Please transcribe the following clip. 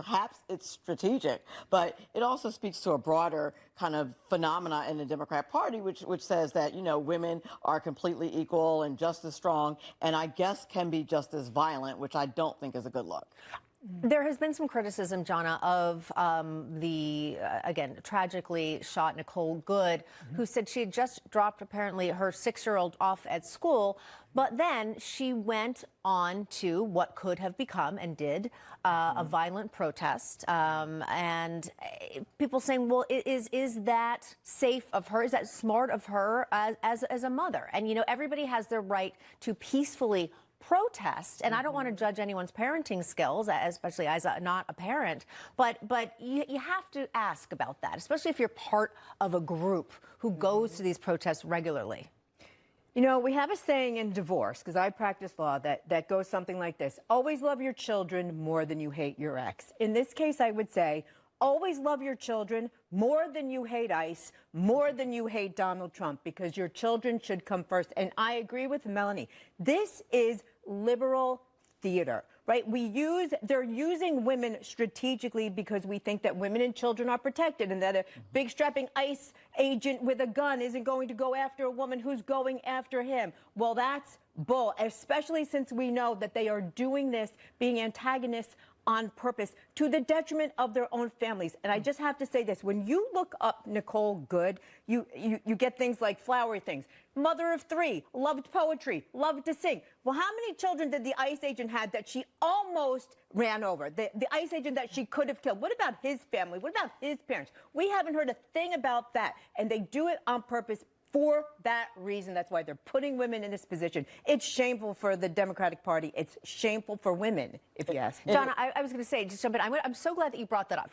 perhaps it's strategic, but it also speaks to a broader kind of phenomena in the Democrat Party, which says that, you know, women are completely equal and just as strong, and I guess can be just as violent, which I don't think is a good look. There has been some criticism, Jonna, of again, tragically shot Nicole Good, who said she had just dropped, apparently, her 6-year-old off at school, but then she went on to what could have become, and did, a violent protest. And people saying, well, is that safe of her? Is that smart of her as a mother? And, you know, everybody has their right to peacefully protest, and I don't want to judge anyone's parenting skills, especially as not a parent, but you have to ask about that, especially if you're part of a group who goes to these protests regularly. You know, we have a saying in divorce, because I practice law, that goes something like this: always love your children more than you hate your ex. In this case, I would say, always love your children more than you hate ICE, more than you hate Donald Trump, because your children should come first. And I agree with Melanie. This is liberal theater, right? They're using women strategically because we think that women and children are protected, and that a big strapping ICE agent with a gun isn't going to go after a woman who's going after him. Well, that's bull, especially since we know that they are doing this, being antagonists on purpose, to the detriment of their own families. And I just have to say this: when you look up Nicole Good, you get things like flowery things. Mother of 3, loved poetry, loved to sing. Well, how many children did the ICE agent have that she almost ran over? The ICE agent that she could have killed. What about his family? What about his parents? We haven't heard a thing about that. And they do it on purpose for that reason. That's why they're putting women in this position. It's shameful for the Democratic Party. It's shameful for women, if you ask me. Jonna, I was going to say, just jump in. I'm so glad that you brought that up.